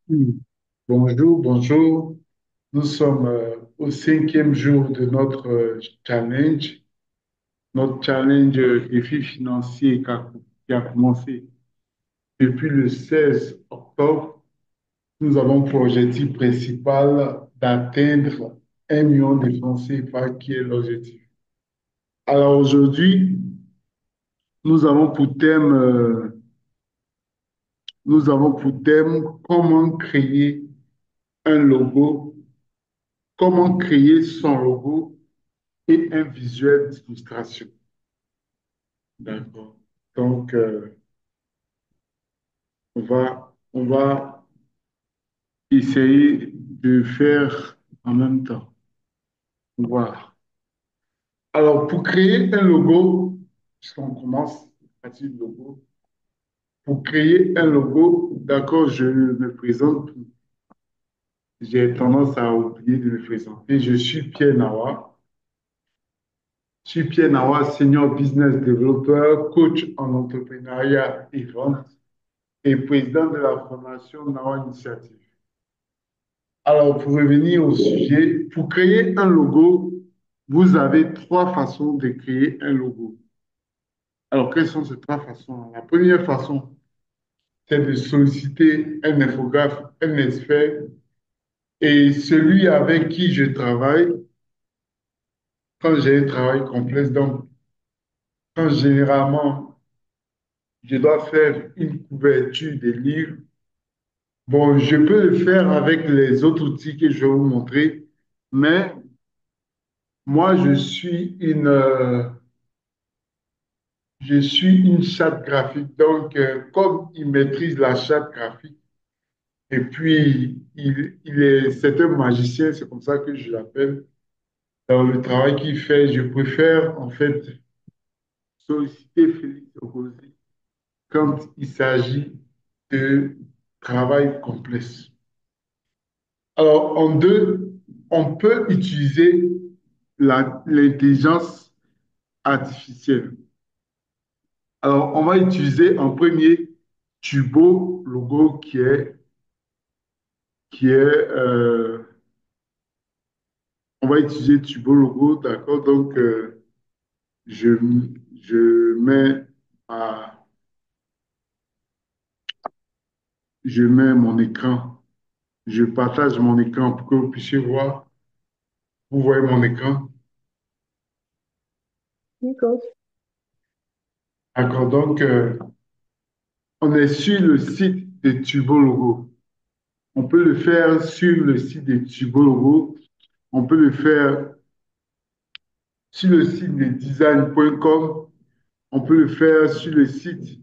Hmm. Bonjour, bonjour. Nous sommes au cinquième jour de notre challenge défi financier qui a commencé depuis le 16 octobre. Nous avons pour objectif principal d'atteindre 1 million de francs CFA qui est l'objectif. Alors aujourd'hui, nous avons pour thème, euh, nous avons pour thème comment créer un logo, comment créer son logo et un visuel d'illustration. D'accord. Donc, on va essayer de faire en même temps. Voilà. Alors, pour créer un logo, puisqu'on commence à partir du logo, pour créer un logo, d'accord, je me présente. J'ai tendance à oublier de me présenter. Je suis Pierre Nawa. Je suis Pierre Nawa, Senior Business Developer, coach en entrepreneuriat et vente et président de la formation Nawa Initiative. Alors, pour revenir au sujet, pour créer un logo, vous avez trois façons de créer un logo. Alors, quelles sont ces trois façons? La première façon, c'est de solliciter un infographe, un expert, et celui avec qui je travaille, quand j'ai un travail complexe, donc quand généralement je dois faire une couverture des livres, bon, je peux le faire avec les autres outils que je vais vous montrer, mais moi, je suis une charte graphique. Donc, comme il maîtrise la charte graphique, et puis c'est un magicien, c'est comme ça que je l'appelle. Dans le travail qu'il fait, je préfère en fait solliciter Félix Ogosi quand il s'agit de travail complexe. Alors, en deux, on peut utiliser l'intelligence artificielle. Alors, on va utiliser en premier Tubo Logo qui est on va utiliser Tubo Logo, d'accord? Donc, je, je mets à, je mets mon écran, je partage mon écran pour que vous puissiez voir. Vous voyez mon écran? D'accord. D'accord, donc, on est sur le site de Tubo Logo. On peut le faire sur le site de Tubo Logo. On peut le faire sur le site de design.com. On peut le faire sur le site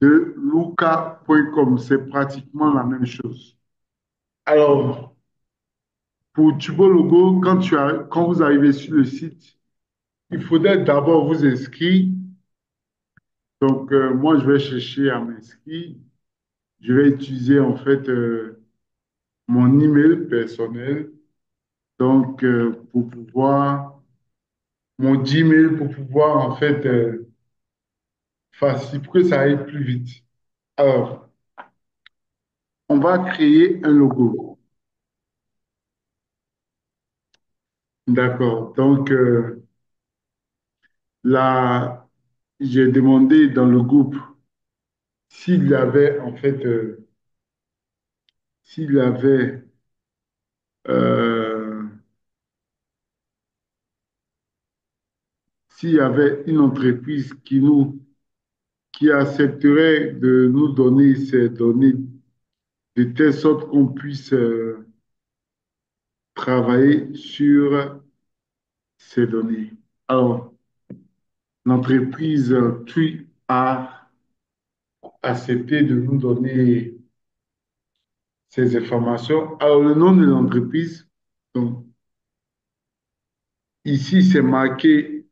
de luca.com. C'est pratiquement la même chose. Alors, pour Tubo Logo, quand vous arrivez sur le site, il faudrait d'abord vous inscrire. Donc, moi, je vais chercher à m'inscrire. Je vais utiliser en fait mon email personnel. Donc, pour pouvoir, mon Gmail pour pouvoir en fait pour que ça aille plus vite. Alors, on va créer un logo. D'accord. Donc, là, j'ai demandé dans le groupe s'il y avait, en fait, s'il y avait, euh, s'il y avait une entreprise qui accepterait de nous donner ces données de telle sorte qu'on puisse travailler sur ces données. Alors, l'entreprise TUI a accepté de nous donner ces informations. Alors, le nom de l'entreprise, donc, ici, c'est marqué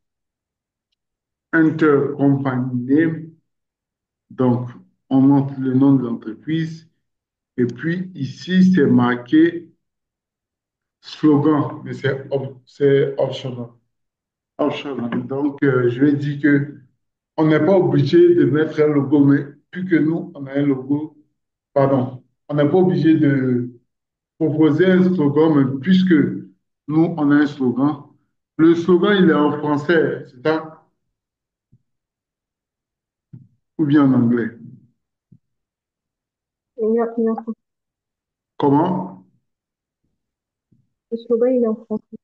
Enter Company Name. Donc, on montre le nom de l'entreprise. Et puis, ici, c'est marqué slogan, mais c'est optional. Optional. Donc, je vais dire que on n'est pas obligé de mettre un logo, mais plus que nous, on a un logo, pardon. On n'est pas obligé de proposer un slogan, mais puisque nous, on a un slogan. Le slogan, il est en français, c'est ça? Ou bien en anglais? Il est en français. Comment? Le slogan, il est en français.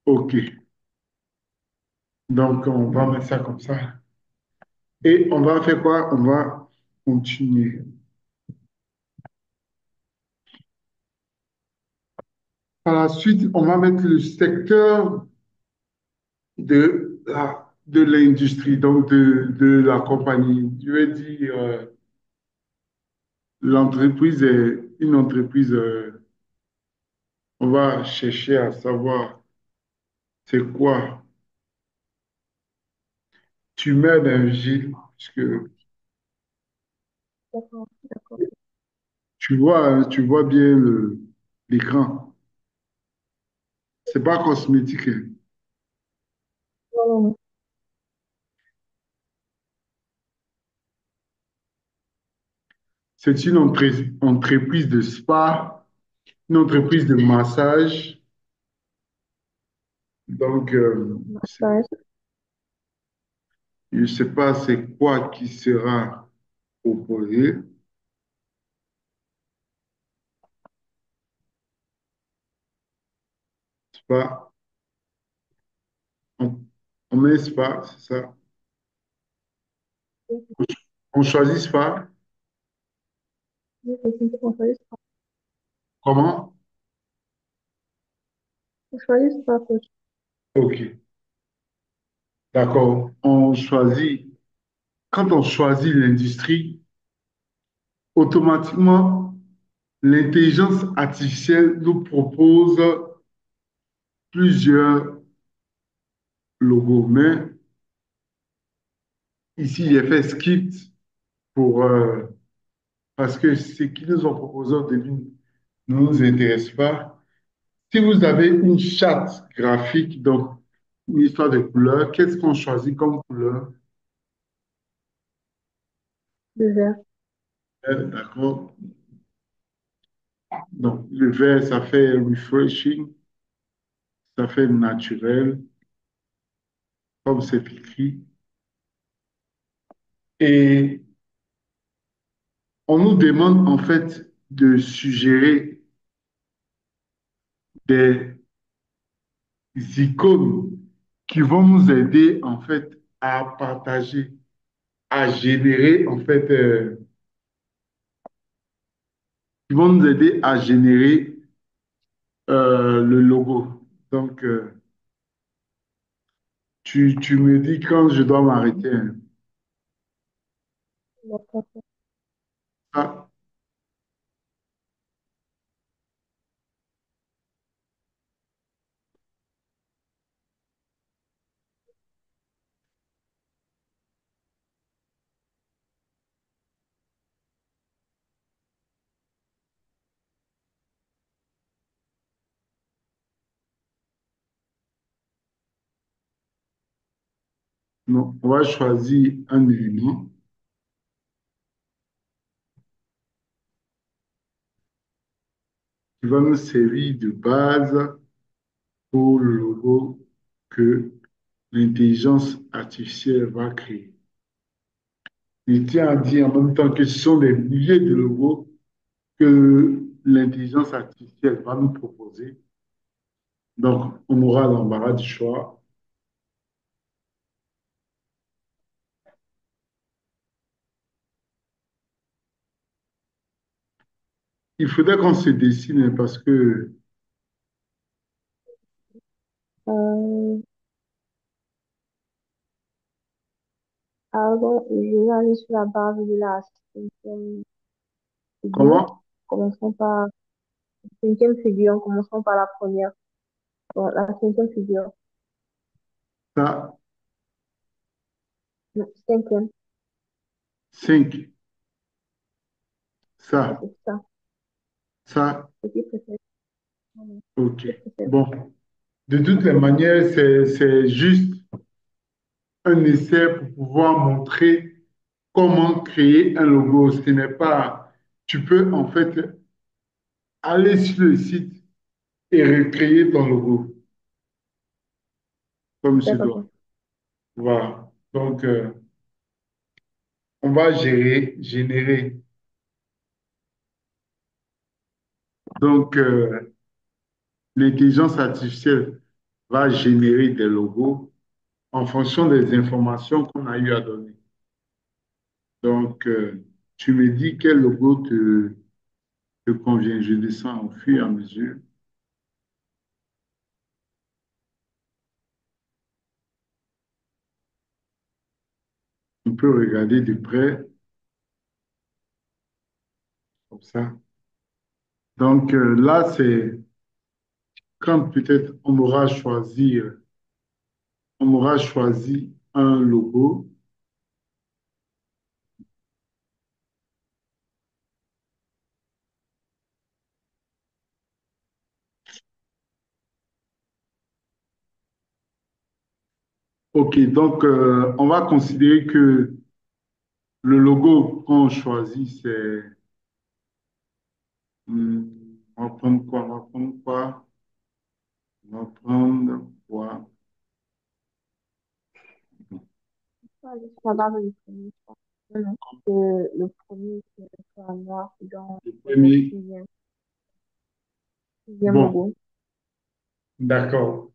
OK. Donc, on va mettre ça comme ça. Et on va faire quoi? On va continuer. Par la suite, on va mettre le secteur de l'industrie, donc de la compagnie. Je vais dire, l'entreprise est une entreprise, on va chercher à savoir c'est quoi. Tu mets d'un vigile, puisque D'accord, d'accord. tu vois, hein, tu vois bien l'écran. C'est pas cosmétique, hein. Non, non, non. C'est une entreprise de spa, une entreprise de massage. Donc, Massage. je ne sais pas c'est quoi qui sera proposé. Spa, on, on met spa, c'est ça. Oui, On choisit spa. oui, c'est on choisit pas. Comment? On choisit pas, coach. OK, d'accord. On choisit. Quand on choisit l'industrie, automatiquement, l'intelligence artificielle nous propose plusieurs logos. Mais ici, j'ai fait skip pour, parce que ce qu'ils nous ont proposé au début ne nous intéresse pas. Si vous avez une charte graphique, donc une histoire de couleur, qu'est-ce qu'on choisit comme couleur? Le vert. D'accord. Donc, le vert, ça fait refreshing, ça fait naturel, comme c'est écrit. Et on nous demande en fait de suggérer des icônes qui vont nous aider en fait à partager, à générer en fait, qui vont nous aider à générer le logo. Donc, tu me dis quand je dois m'arrêter, hein. D'accord. Ah, non, on va choisir un élément qui va nous servir de base pour le logo que l'intelligence artificielle va créer. Je tiens à dire en même temps que ce sont des milliers de logos que l'intelligence artificielle va nous proposer. Donc, on aura l'embarras du choix. Il faudrait qu'on se dessine hein, parce que, Euh, alors, je vais aller sur la base de la cinquième figure. comment Commençons par la cinquième figure. Commençons par la première. Bon, la cinquième figure. ça, Non, cinquième. 5, Ouais, ça, c'est ça. ça, Ce qui préfère. Ce OK. qui préfère. Bon, de toutes les manières, c'est juste un essai pour pouvoir montrer comment créer un logo. Ce n'est pas tu peux en fait aller sur le site et recréer ton logo comme ce doit. D'accord. Voilà. Donc, on va générer. Donc, l'intelligence artificielle va générer des logos en fonction des informations qu'on a eu à donner. Donc, tu me dis quel logo te convient. Je descends au fur et à mesure. On peut regarder de près, comme ça. Donc, là, c'est quand peut-être on aura choisi un logo. OK, donc on va considérer que le logo qu'on choisit, c'est... on va prendre quoi? On va prendre quoi? On va prendre quoi? Ah, je suis pas grave du premier choix. Non, non. Le premier, c'est à moi dans Le mon premier. sixième Bon, logo. d'accord.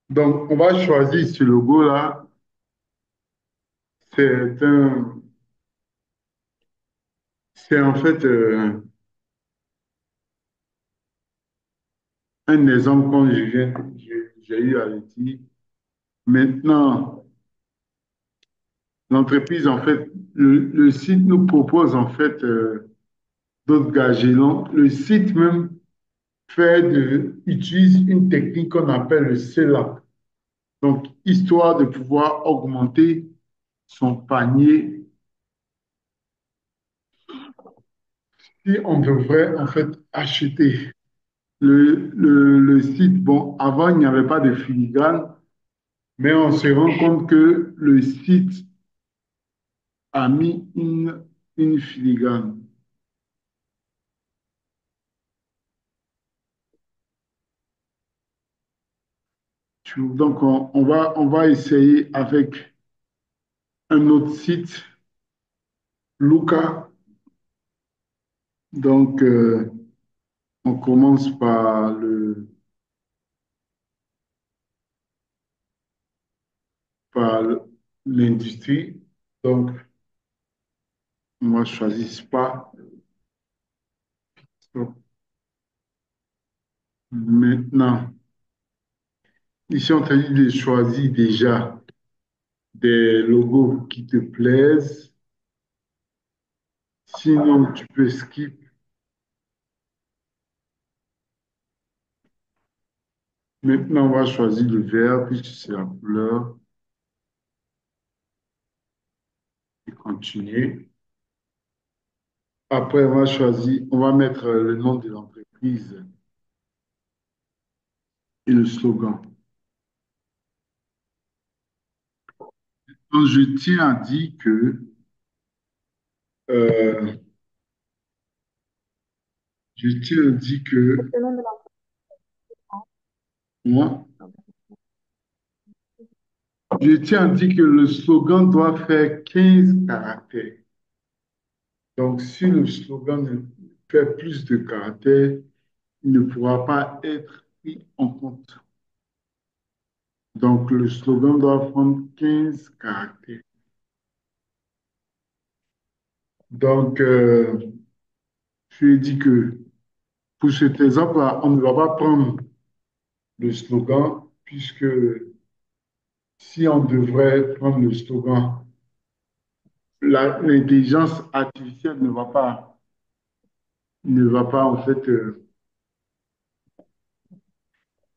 Donc, on va choisir ce logo-là. C'est c'est en fait un exemple quand j'ai eu à le dire. Maintenant, l'entreprise, en fait, le site nous propose en fait d'autres gages. Donc, le site même utilise une technique qu'on appelle le CELA. Donc, histoire de pouvoir augmenter son panier, si on devrait en fait acheter le site, bon, avant, il n'y avait pas de filigrane, mais on se rend compte que le site a mis une filigrane. Donc, on va essayer avec un autre site, Luca. Donc, on commence par par l'industrie. Donc, on va choisir Spa. Donc, maintenant, ici, on t'a dit de choisir déjà des logos qui te plaisent. Sinon, tu peux skip. Maintenant, on va choisir le vert puisque c'est la couleur et continuer. Après, on va mettre le nom de l'entreprise et le slogan. Donc, euh, je tiens à dire que Le nom de moi, l'entreprise. je tiens à dire que le slogan doit faire 15 caractères. Donc, si le slogan ne fait plus de caractères, il ne pourra pas être pris en compte. Donc, le slogan doit prendre 15 caractères. Donc, je lui ai dit que pour cet exemple-là, on ne va pas prendre le slogan, puisque si on devrait prendre le slogan, l'intelligence artificielle ne va pas en fait,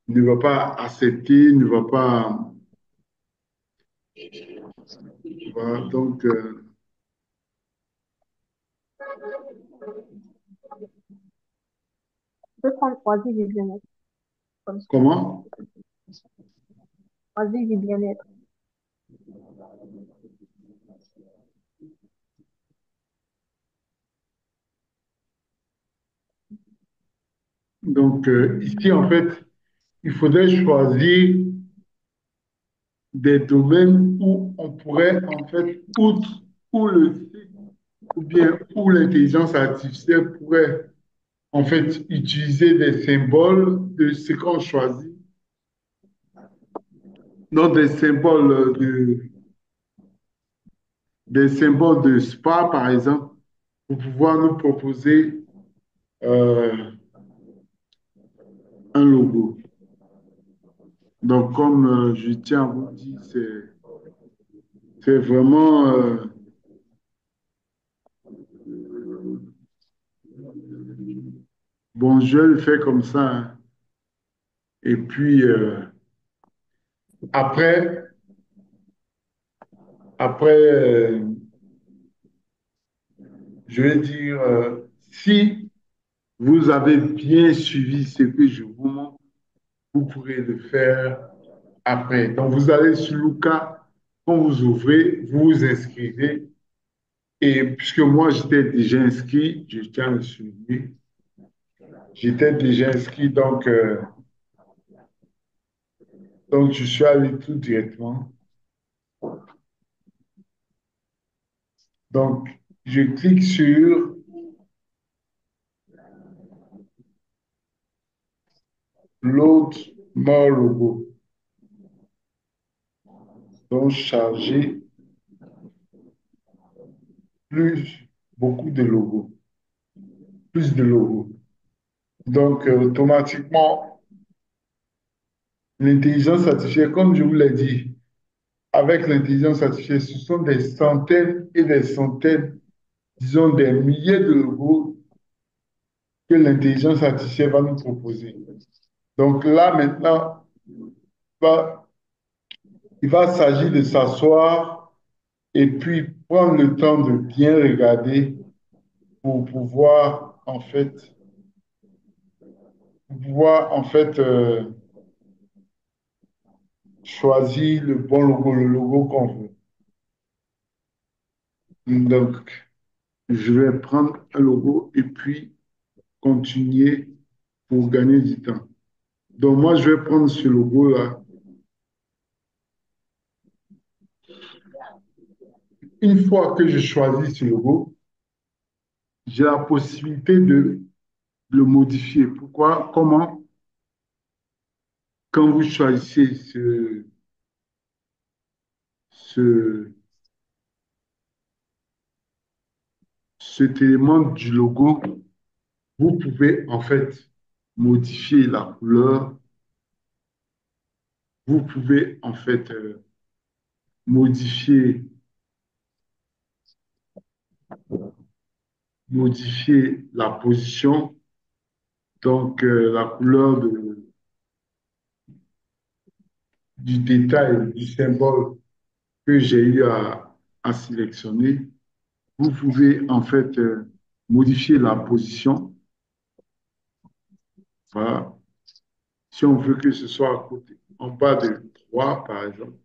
ne va pas accepter, ne va pas. Voilà, donc, Je peux prendre oasis du bien-être comme slogan. comment? Oasis du bien-être. Donc, ici, en fait, il faudrait choisir des domaines où on pourrait, en fait, outre, où le site ou bien où l'intelligence artificielle pourrait, en fait, utiliser des symboles de ce qu'on choisit, non des symboles de spa, par exemple, pour pouvoir nous proposer euh, un logo. Donc, comme je tiens à vous dire, c'est vraiment, bon, je vais le faire comme ça, hein. Et puis, après, après, je vais dire, si vous avez bien suivi ce que je vous montre, vous pourrez le faire après. Donc, vous allez sur Luca, quand vous ouvrez, vous vous inscrivez. Et puisque moi, j'étais déjà inscrit, je tiens à le souligner, j'étais déjà inscrit, donc je suis allé tout directement. Donc, je clique sur Load More Logo. Donc, charger plus, beaucoup de logos, plus de logos. Donc, automatiquement, l'intelligence artificielle, comme je vous l'ai dit, avec l'intelligence artificielle, ce sont des centaines et des centaines, disons des milliers de logos que l'intelligence artificielle va nous proposer. Donc là, maintenant, va- il va s'agir de s'asseoir et puis prendre le temps de bien regarder pour pouvoir en fait choisir le bon logo, le logo qu'on veut. Donc, je vais prendre un logo et puis continuer pour gagner du temps. Donc, moi, je vais prendre ce logo-là. Une fois que je choisis ce logo, j'ai la possibilité de le modifier. Pourquoi? Comment? Quand vous choisissez ce, cet élément du logo, vous pouvez en fait modifier la couleur, vous pouvez en fait modifier, modifier la position, donc la couleur du détail, du symbole que j'ai eu à sélectionner. Vous pouvez en fait modifier la position. Voilà. Si on veut que ce soit à côté, en bas de 3 par exemple,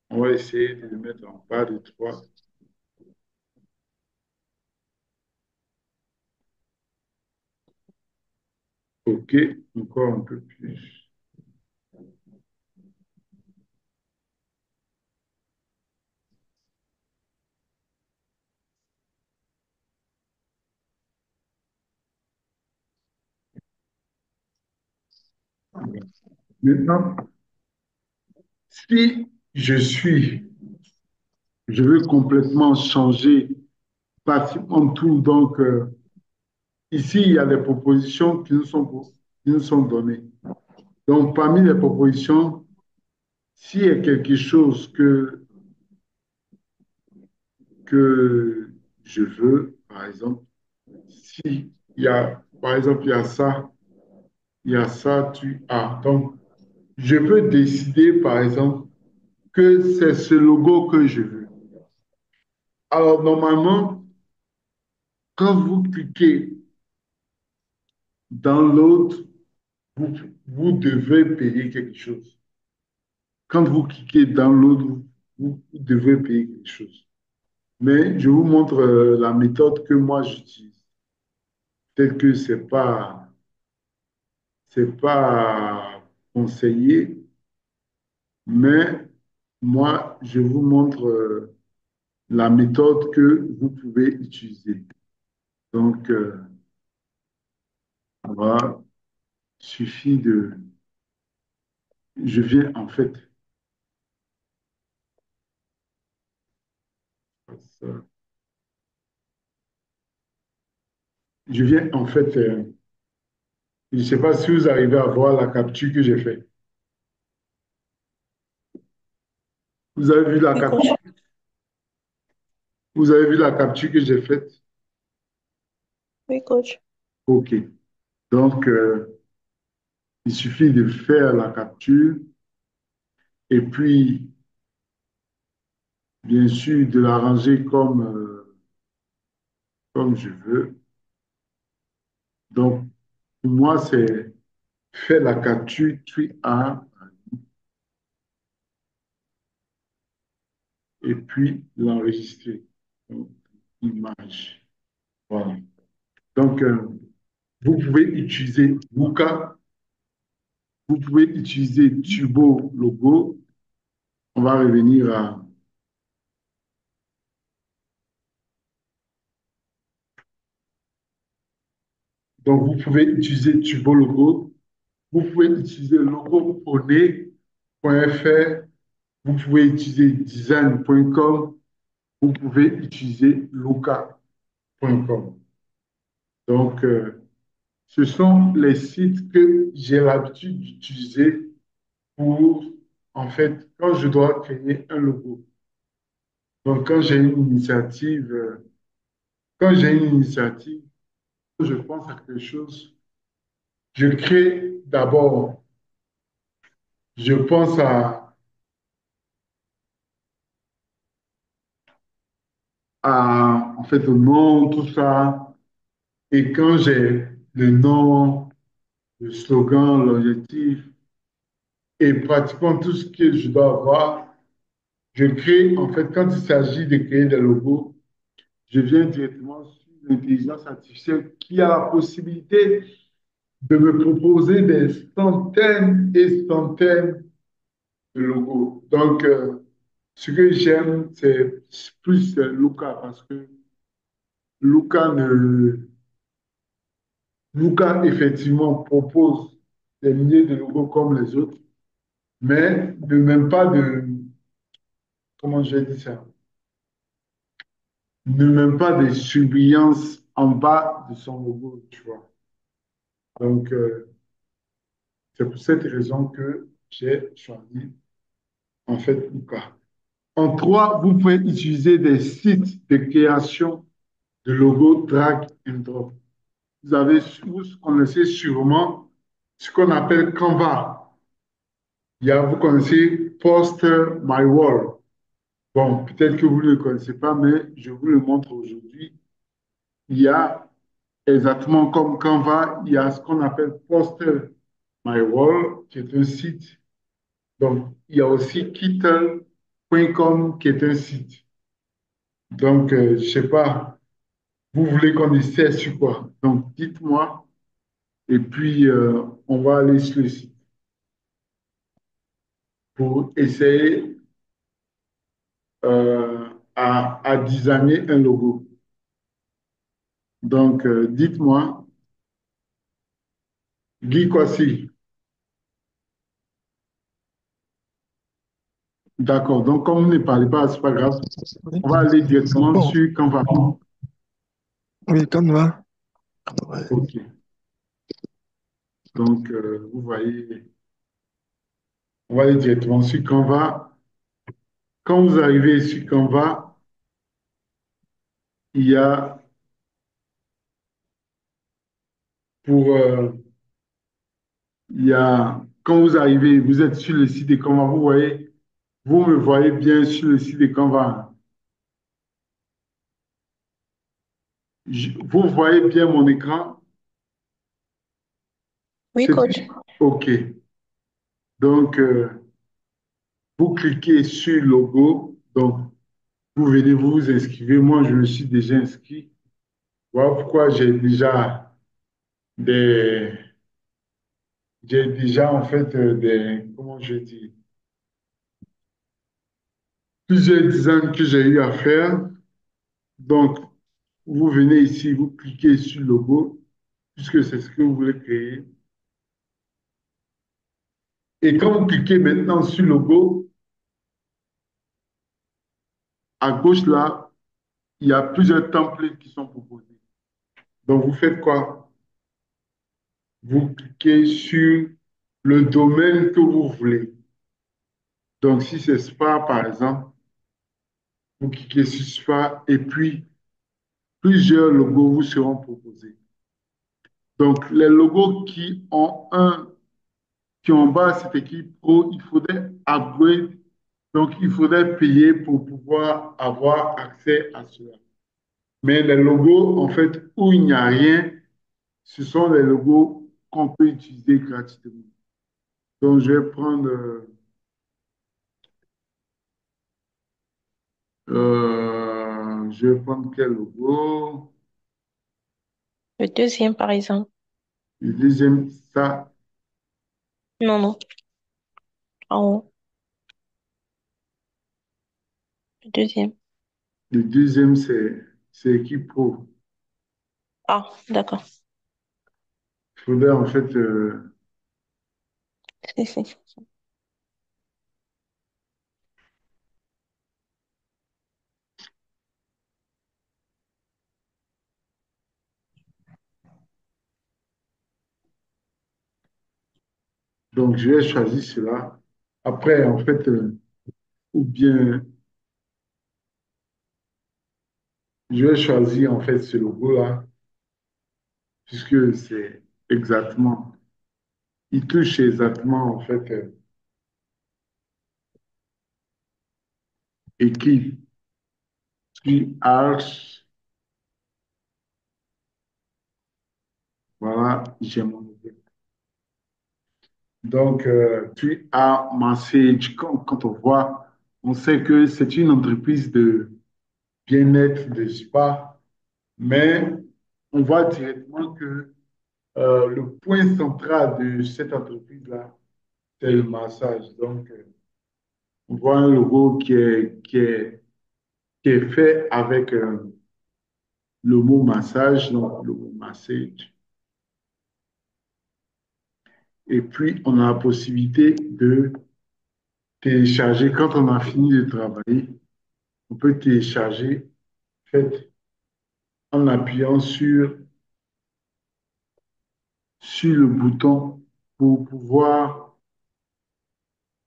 on va essayer de le mettre en bas de 3. OK, encore un peu plus. Maintenant, si je veux complètement changer pratiquement tout, donc ici, il y a des propositions qui nous sont données. Donc, parmi les propositions, s'il y a quelque chose que je veux, par exemple, si il y a, par exemple, il y a ça, tu as. Donc, je peux décider, par exemple, que c'est ce logo que je veux. Alors, normalement, quand vous cliquez dans l'autre, vous, vous devez payer quelque chose. Quand vous cliquez dans l'autre, vous devez payer quelque chose. Mais je vous montre la méthode que moi j'utilise. Peut-être que c'est pas. c'est pas conseillé, mais moi, je vous montre la méthode que vous pouvez utiliser. Donc, voilà, suffit de... Je viens en fait... Je viens en fait... je ne sais pas si vous arrivez à voir la capture que j'ai faite. Vous avez vu la Oui, capture, coach. vous avez vu la capture que j'ai faite? Oui, coach. OK. Donc, il suffit de faire la capture et puis, bien sûr, de l'arranger comme je veux. Donc, pour moi, c'est faire la capture, puis et puis l'enregistrer. Donc, image. Voilà. Donc, vous pouvez utiliser Luca, vous pouvez utiliser Turbo Logo. On va revenir à... Donc, vous pouvez utiliser Turbo Logo. Vous pouvez utiliser logoponé.fr. Vous pouvez utiliser design.com. Vous pouvez utiliser luca.com. Donc, ce sont les sites que j'ai l'habitude d'utiliser pour, en fait, quand je dois créer un logo. Donc, quand j'ai une initiative, je pense à quelque chose, je crée d'abord, je pense en fait, au nom, tout ça. Et quand j'ai le nom, le slogan, l'objectif et pratiquement tout ce que je dois avoir, je crée, en fait, quand il s'agit de créer des logos, je viens directement sur l'intelligence artificielle qui a la possibilité de me proposer des centaines et centaines de logos. Donc, ce que j'aime, c'est plus Luca parce que Luca, Luca effectivement propose des milliers de logos comme les autres, mais ne même pas de, comment je vais dire ça, ne même pas de surbrillance en bas de son logo, tu vois. Donc, c'est pour cette raison que j'ai choisi, en fait, Luca. En trois, vous pouvez utiliser des sites de création de logos drag and drop. Vous connaissez sûrement ce qu'on appelle Canva. Vous connaissez Poster My Wall. Bon, peut-être que vous ne le connaissez pas, mais je vous le montre aujourd'hui. Il y a exactement comme Canva, il y a ce qu'on appelle Poster My Wall, qui est un site. Donc, il y a aussi Kittle.com, qui est un site. Donc, je ne sais pas, vous voulez qu'on essaie sur quoi? Donc, dites-moi, et puis on va aller sur le site pour essayer à designer un logo. Donc, dites-moi, Guy Kwasi. D'accord. Donc, comme vous ne parlez pas, c'est pas grave. Oui, On va aller directement bon, sur Canva. oui, Canva. Ouais. OK. Donc, vous voyez, on va aller directement sur Canva. Quand vous arrivez sur Canva, il y a pour, quand vous arrivez, vous êtes sur le site de Canva, vous me voyez bien sur le site de Canva. Vous voyez bien mon écran? Oui, C'est coach. OK. Donc, vous cliquez sur le logo. Donc, vous venez, vous vous inscrivez. Moi, je me suis déjà inscrit. Voilà pourquoi j'ai déjà des, j'ai déjà en fait comment je dis, plusieurs designs que j'ai eu à faire. Donc, vous venez ici, vous cliquez sur le logo, puisque c'est ce que vous voulez créer. Et quand vous cliquez maintenant sur le logo, à gauche là, il y a plusieurs templates qui sont proposés. Donc, vous faites quoi? Vous cliquez sur le domaine que vous voulez. Donc, si c'est Spa, par exemple, vous cliquez sur Spa et puis plusieurs logos vous seront proposés. Donc, les logos qui ont en bas cette équipe pro, il faudrait upgrade. Donc, il faudrait payer pour pouvoir avoir accès à cela. Mais les logos, en fait, où il n'y a rien, ce sont les logos qu'on peut utiliser gratuitement. Donc, je vais prendre quel logo? Le deuxième, par exemple. Le deuxième, ça, Non, non. En haut. Le deuxième. le deuxième, c'est équipe pro. Ah, d'accord. Il faudrait en fait, Si, si. donc je vais choisir cela. Après, en fait, ou bien je vais choisir en fait ce logo-là, puisque c'est exactement, il touche exactement en fait équipe, puis Arch, voilà, j'ai mon idée. Donc, puis à Message, quand on voit, on sait que c'est une entreprise de bien-être, de spa, mais on voit directement que le point central de cette entreprise-là, c'est le massage. Donc, on voit un logo qui est fait avec le mot massage, donc le mot massage. Et puis, on a la possibilité de télécharger, quand on a fini de travailler, on peut télécharger, en fait, en appuyant sur le bouton pour pouvoir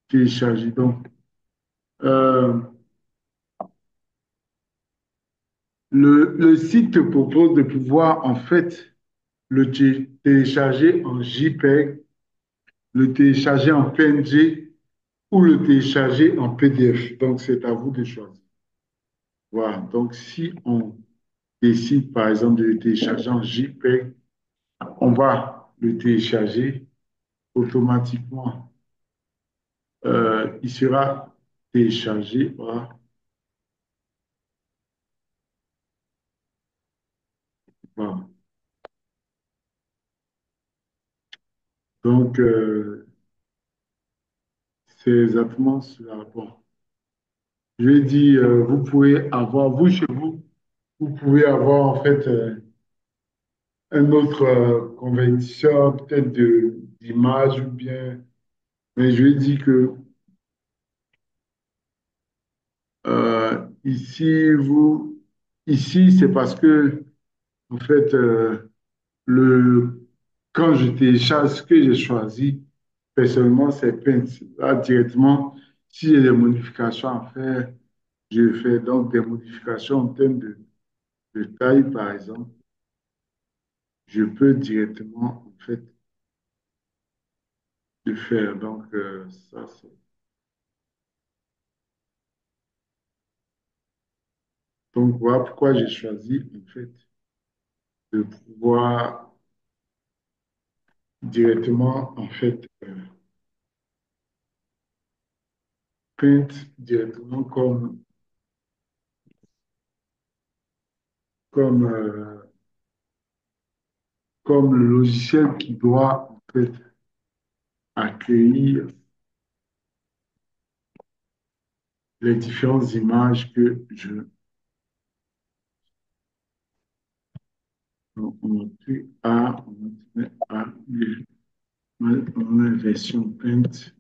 télécharger. Donc, euh, le site te propose de pouvoir, en fait, télécharger en JPEG, le télécharger en PNG ou le télécharger en PDF. Donc, c'est à vous de choisir. Voilà. Donc, si on décide, par exemple, de le télécharger en JPEG, on va le télécharger automatiquement. Il sera téléchargé. Voilà. Voilà. Donc, c'est exactement cela. Bon. Je vais dire, vous pouvez avoir, vous chez vous, vous pouvez avoir en fait un autre convertisseur, peut-être d'image ou bien, mais je vais dire que ici, ici, c'est parce que, en fait, le, quand je télécharge ce que j'ai choisi, personnellement, c'est Paint. Là, directement, si j'ai des modifications à faire, je fais donc des modifications en termes de taille, par exemple. Je peux directement, en fait, le faire. Donc, ça, c'est. Donc, voilà pourquoi j'ai choisi, en fait, de pouvoir directement, en fait, Paint directement comme, comme le logiciel qui doit, en fait, accueillir les différentes images que on a pris on a version Paint.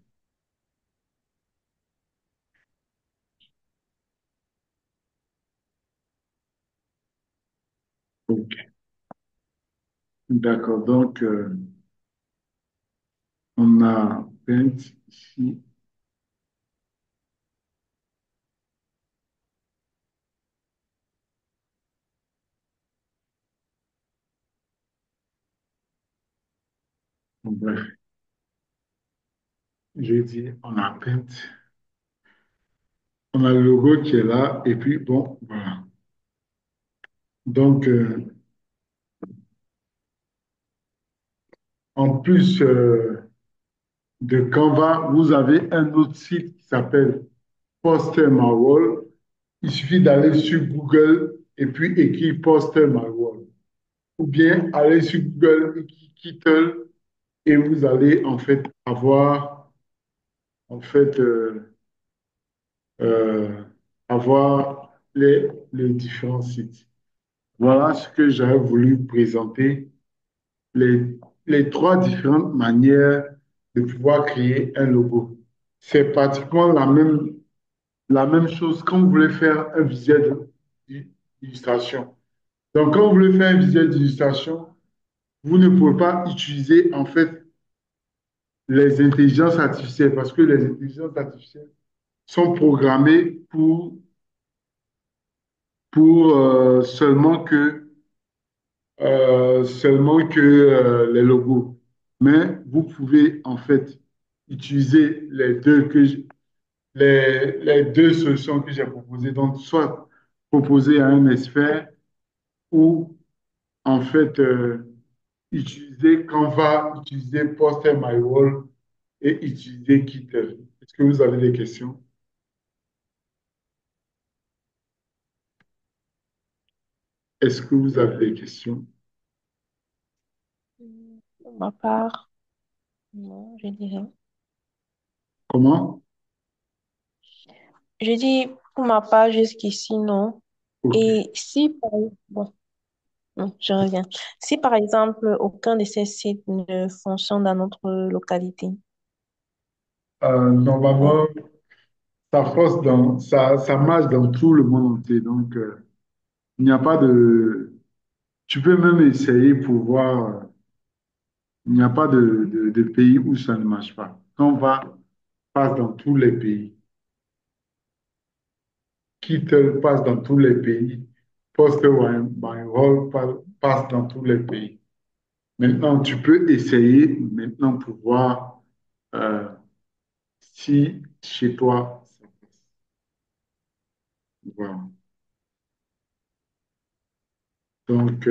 OK. D'accord. Donc, on a Paint ici. Bon, bref, je dis, on a Paint. On a le logo qui est là. Et puis, bon, voilà. Donc, en plus de Canva, vous avez un autre site qui s'appelle Poster My Wall. Il suffit d'aller sur Google et puis écrire Poster My Wall. Ou bien aller sur Google, écrire Kittle, et vous allez en fait avoir en fait euh, avoir les différents sites. Voilà ce que j'avais voulu présenter, les, les trois différentes manières de pouvoir créer un logo. C'est pratiquement la même chose quand vous voulez faire un visuel d'illustration. Donc, quand vous voulez faire un visuel d'illustration, vous ne pouvez pas utiliser en fait les intelligences artificielles parce que les intelligences artificielles sont programmées pour seulement que les logos. Mais vous pouvez en fait utiliser les deux solutions que j'ai proposées. Donc, soit proposer à un expert ou en fait utiliser Canva, utiliser Poster My Wall et utiliser Kittel. Est-ce que vous avez des questions? Est-ce que vous avez des questions? Pour ma part, non, je dirais. Comment? Je dis pour ma part jusqu'ici, non. OK. Et si, bon, non, je reviens. Si par exemple, aucun de ces sites ne fonctionne dans notre localité, Normalement, ça marche dans tout le monde entier. Donc, il n'y a pas de. Tu peux même essayer pour voir. Il n'y a pas de pays où ça ne marche pas. Canva passe dans tous les pays. Kittel passe dans tous les pays. Poster My Wall passe dans tous les pays. Maintenant, tu peux essayer maintenant pour voir euh, si chez toi ça passe. Voilà. Donc,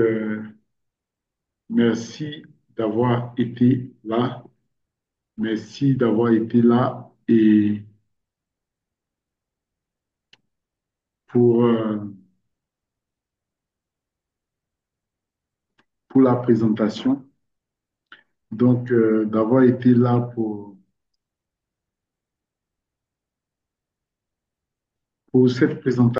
merci d'avoir été là. Merci d'avoir été là et pour, euh, pour la présentation. Donc, d'avoir été là pour cette présentation.